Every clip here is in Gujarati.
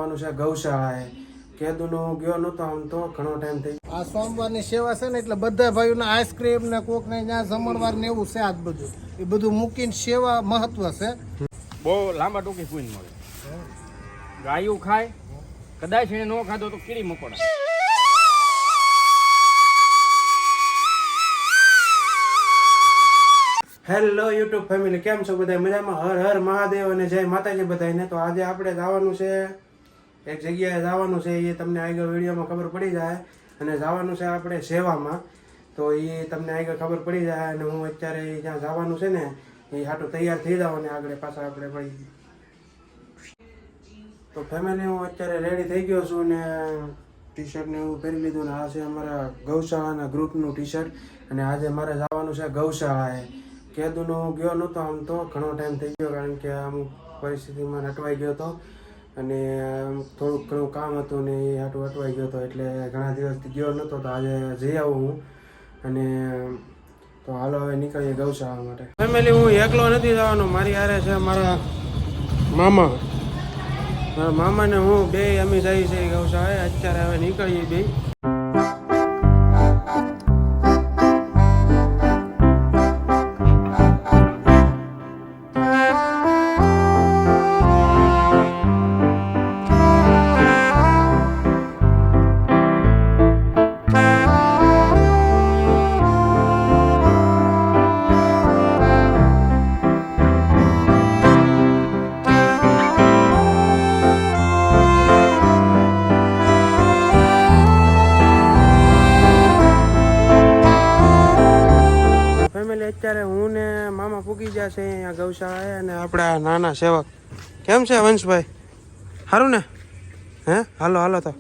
જવાનું છે ગૌશાળાએ. કેદુનો ગયો નહોતો આમ તો ઘણો ટાઈમ થઈ ગયો. આ સોમવારની સેવા છે ને એટલે બધા ભાઈઓને આઈસ્ક્રીમ ને કોક ને ત્યાં જમણવાર ને એવું છે. આજ બધું એ બધું મૂકીને સેવા મહત્વ છે. બહુ લાંબા ટૂંકી પૂન મળે. ગાયું ખાય, કદાચ એને ન ખાધો તો કીડી મકોડા. હેલો યુટ્યુબ ફેમિલી, કેમ છો બધા? મજામાં? હર હર મહાદેવ અને જય માતાજી બધાને. તો આજે આપણે જવાનું છે એક જગ્યાએ જવાનું છે, એ તમને આગળ વિડીયોમાં ખબર પડી જાય. અને જવાનું છે આપણે સેવામાં, તો એ તમને આગળ ખબર પડી જાય. અને હું અત્યારે જ્યાં જવાનું છે ને એ હાટું તૈયાર થઈ જાવ અને આગળ પાછા આપણે પડી. તો ફેમિલી, હું અત્યારે રેડી થઈ ગયો છું ને ટી શર્ટ ને એવું પહેરી લીધું. ને આ છે અમારા ગૌશાળાના ગ્રુપનું ટી શર્ટ. અને આજે મારે જવાનું છે ગૌશાળાએ. કેદુનો ગયો નહોતો આમ તો ઘણો ટાઈમ થઈ ગયો, કારણ કે અમુક પરિસ્થિતિમાં અટવાઈ ગયો હતો અને થોડુંક ઘણું કામ હતું ને એ હાટું અટવાઈ ગયો હતો, એટલે ઘણા દિવસથી ગયો નહોતો. તો આજે જઈ આવું હું. અને તો હાલો હવે નીકળીએ ગૌશાળા માટે. ફેમિલી, હું એકલો નથી જવાનો, મારી હારે છે મારા મામા. મારા મામા ને હું બે અમે જઈએ છીએ ગૌશાળાએ. અત્યારે હવે નીકળીએ બે. અત્યારે હું ને મામા પૂગી ગયા છે અહીંયા ગૌશાળાએ. અને આપણા નાના સેવક કેમ છે વંશભાઈ? સારું ને? હે હાલો હાલો તો.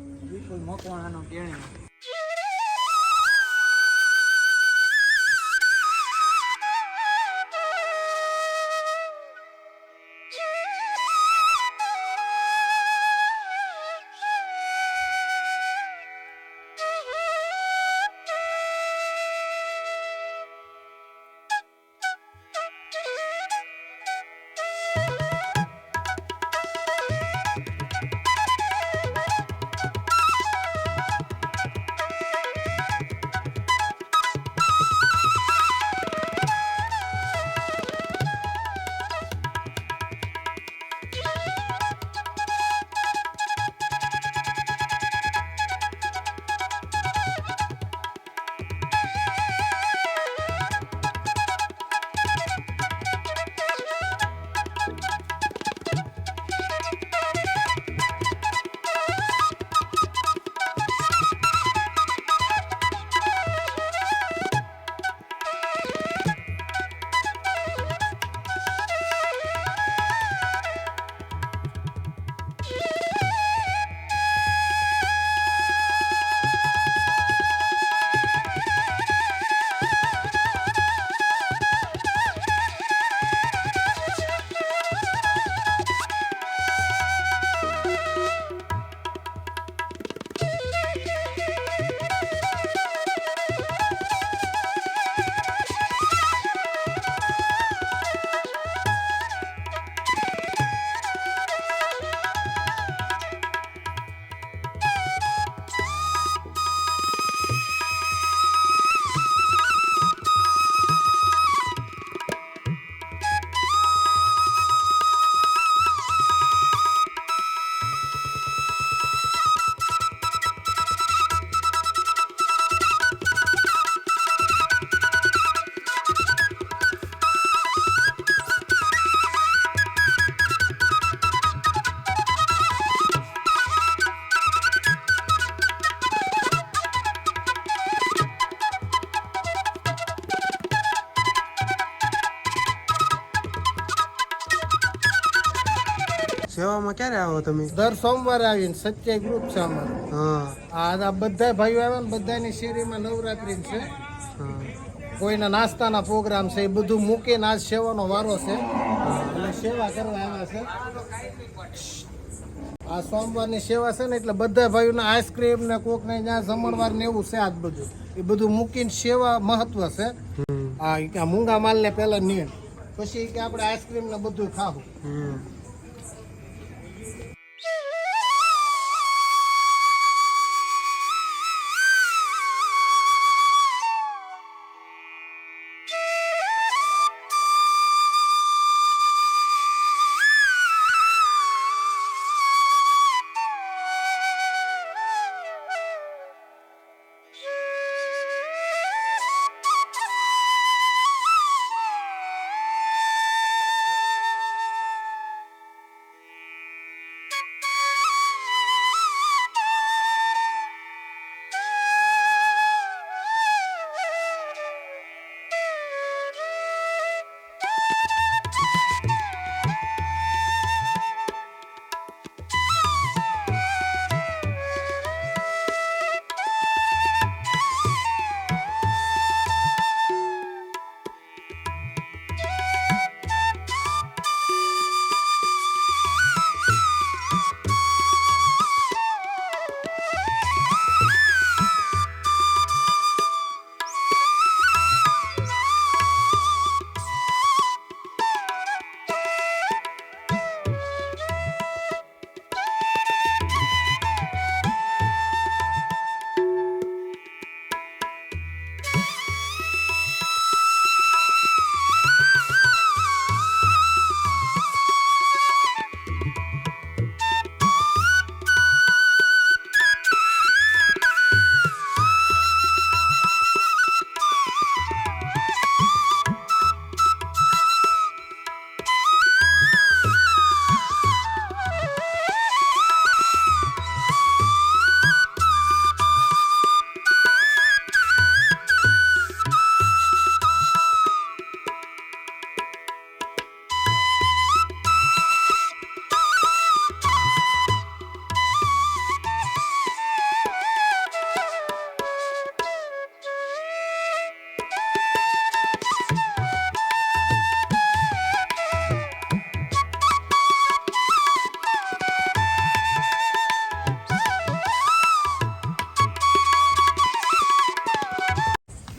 સેવામાં ક્યારે આવો તમે? દર સોમવારે આવીને સત્ય ગ્રુપ છે અમારું. હા આ બધા ભાઈઓ આવ્યા ને બધાની શેરીમાં નવરાત્રી છે. હા. કોઈના નાસ્તાના પ્રોગ્રામ છે, એ બધું મૂકીને આજ સેવાનો વારો છે એટલે સેવા કરવા આવ્યા છે. આ સોમવારની સેવા છે ને એટલે બધા ભાઈઓને આઈસ્ક્રીમ ને કોક ને ત્યાં જમણવાર ને એવું છે. આજ બધું એ બધું મૂકીને સેવા મહત્વ છે. આ મૂંગા માલ ને પેલા નીણ, પછી કે આપણે આઈસ્ક્રીમ ને બધું ખાવું.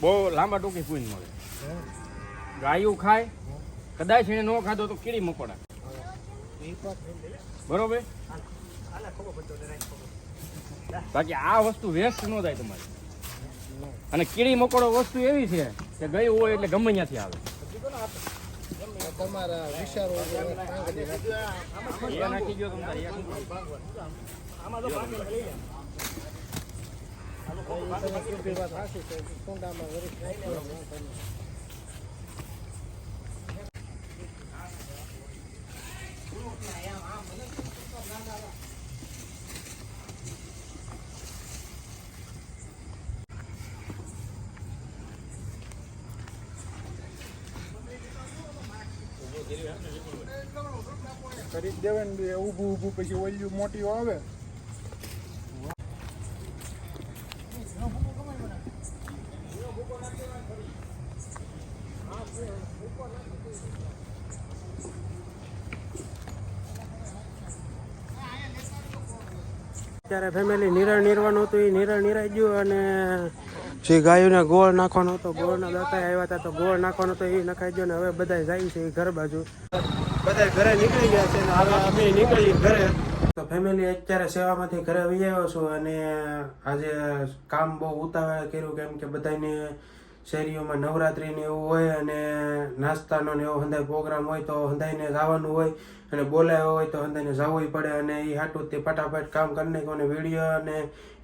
બહુ લાંબા ટૂંકી પૂન મળે. ગાયું ખાય, કદાચ એને ન ખાધો તો કીડી મકોડા. બરોબર. બાકી આ વસ્તુ વેસ્ટ ન થાય તમારી. અને કીડી મકોડો વસ્તુ એવી છે કે ગયું હોય એટલે ગમે ત્યાંથી આવે. તમારા વિચારો એ નાખી ગયો તમારે કરી જ દેવાય ને ઊભું ઊભું પછી ઓલિયું મોટી આવે. ત્યારે ફેમિલી નિરણ નિરવાનું હતું એ નિરણ નિરાઈ ગયું અને જે ગાયોને ગોળ નાખવાનો હતો ગોળના દાતા આવ્યા હતા તો ગોળ નાખવાનો હતો એ નખાઈ ગયો ને હવે બધા જાય છે એ ઘર બાજુ બધા ઘરે નીકળી ગયા છે ને હવે અમે નીકળી ઘરે. તો ફેમિલી અત્યારે સેવામાંથી ઘરે આવી આવ્યો છું અને આજે કામ બહુ ઉતાવળ કર્યું કેમ કે બધાને શેરીઓમાં નવરાત્રિ ને એવું હોય અને નાસ્તાનો ને એવો હંધાઈ પ્રોગ્રામ હોય તો હંધાઈને જવાનું હોય અને બોલાયો હોય તો હંધાઈને જવું પડે અને એ હાટું તે ફટાફટ કામ કરી નાખ્યું અને વિડીયો અને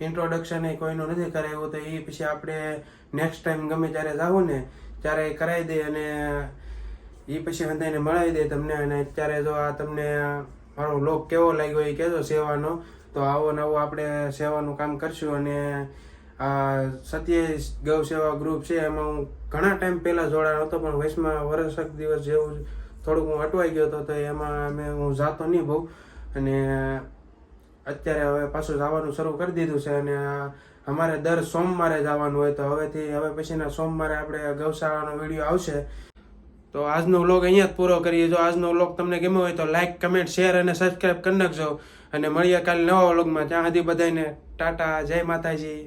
ઇન્ટ્રોડક્શન એ કોઈનું નથી કરાવ્યું તો એ પછી આપણે નેક્સ્ટ ટાઈમ ગમે ત્યારે જાવું ને ત્યારે એ કરાવી દે અને એ પછી હંધાઈને મળાવી દે તમને. અને અત્યારે જો આ તમને મારો વ્લોગ કેવો લાગ્યો એ કહેજો સેવાનો. તો આવો નવો આપણે સેવાનું કામ કરશું અને આ 27 ગૌ સેવા ગ્રુપ છે એમાં હું ઘણા ટાઈમ પહેલાં જોડાયો હતો પણ વચમાં વર્ષક દિવસ જેવું થોડુંક હું અટવાઈ ગયો હતો તો એમાં હું જાતો નહીં બહુ અને અત્યારે હવે પાછું જવાનું શરૂ કરી દીધું છે અને અમારે દર સોમવારે જવાનું હોય તો હવે પછીના સોમવારે આપણે ગૌશાળાનો વિડીયો આવશે. તો આજનો વ્લોગ અહીંયા જ પૂરો કરીએ. જો આજનો વ્લોગ તમને ગમ્યો હોય તો લાઈક કમેન્ટ શેર અને સબસ્ક્રાઈબ કરી નાખજો અને મળીએ કાલે નવા વ્લોગમાં. ત્યાં સુધી બધાને ટાટા, જય માતાજી.